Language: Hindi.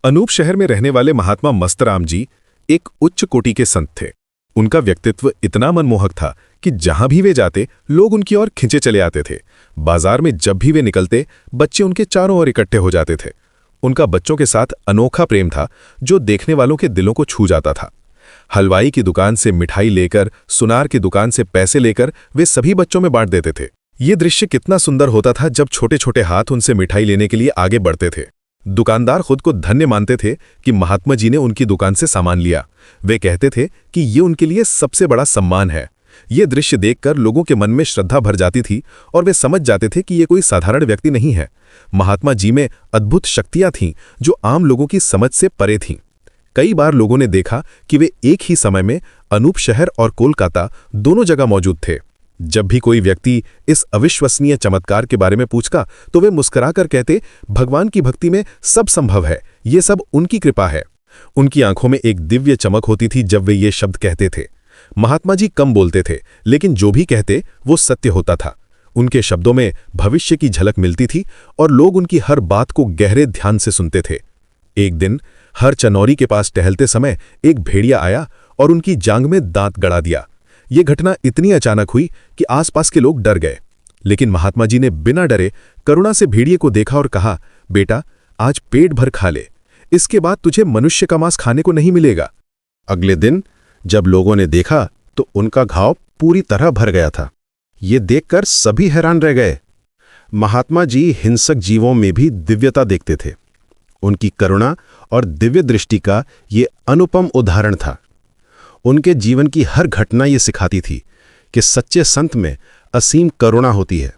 अनूप शहर में रहने वाले महात्मा मस्तराम जी एक उच्च कोटि के संत थे। उनका व्यक्तित्व इतना मनमोहक था कि जहां भी वे जाते लोग उनकी ओर खिंचे चले आते थे। बाजार में जब भी वे निकलते बच्चे उनके चारों ओर इकट्ठे हो जाते थे। उनका बच्चों के साथ अनोखा प्रेम था जो देखने वालों के दिलों को छू जाता था। हलवाई की दुकान से मिठाई लेकर, सुनार की दुकान से पैसे लेकर वे सभी बच्चों में बांट देते थे। ये दृश्य कितना सुंदर होता था जब छोटे छोटे हाथ उनसे मिठाई लेने के लिए आगे बढ़ते थे। दुकानदार खुद को धन्य मानते थे कि महात्मा जी ने उनकी दुकान से सामान लिया। वे कहते थे कि ये उनके लिए सबसे बड़ा सम्मान है। ये दृश्य देखकर लोगों के मन में श्रद्धा भर जाती थी और वे समझ जाते थे कि ये कोई साधारण व्यक्ति नहीं है। महात्मा जी में अद्भुत शक्तियां थीं जो आम लोगों की समझ से परे थीं। कई बार लोगों ने देखा कि वे एक ही समय में अनूप शहर और कोलकाता दोनों जगह मौजूद थे। जब भी कोई व्यक्ति इस अविश्वसनीय चमत्कार के बारे में पूछता तो वे मुस्कुराकर कहते, भगवान की भक्ति में सब संभव है, ये सब उनकी कृपा है। उनकी आंखों में एक दिव्य चमक होती थी जब वे ये शब्द कहते थे। महात्मा जी कम बोलते थे, लेकिन जो भी कहते वो सत्य होता था। उनके शब्दों में भविष्य की झलक मिलती थी और लोग उनकी हर बात को गहरे ध्यान से सुनते थे। एक दिन हर चनौरी के पास टहलते समय एक भेड़िया आया और उनकी जांघ में दांत गड़ा दिया। ये घटना इतनी अचानक हुई कि आसपास के लोग डर गए, लेकिन महात्मा जी ने बिना डरे करुणा से भेड़िए को देखा और कहा, बेटा आज पेट भर खा ले, इसके बाद तुझे मनुष्य का मांस खाने को नहीं मिलेगा। अगले दिन जब लोगों ने देखा तो उनका घाव पूरी तरह भर गया था। ये देखकर सभी हैरान रह गए। महात्मा जी हिंसक जीवों में भी दिव्यता देखते थे। उनकी करुणा और दिव्य दृष्टि का ये अनुपम उदाहरण था। उनके जीवन की हर घटना ये सिखाती थी कि सच्चे संत में असीम करुणा होती है।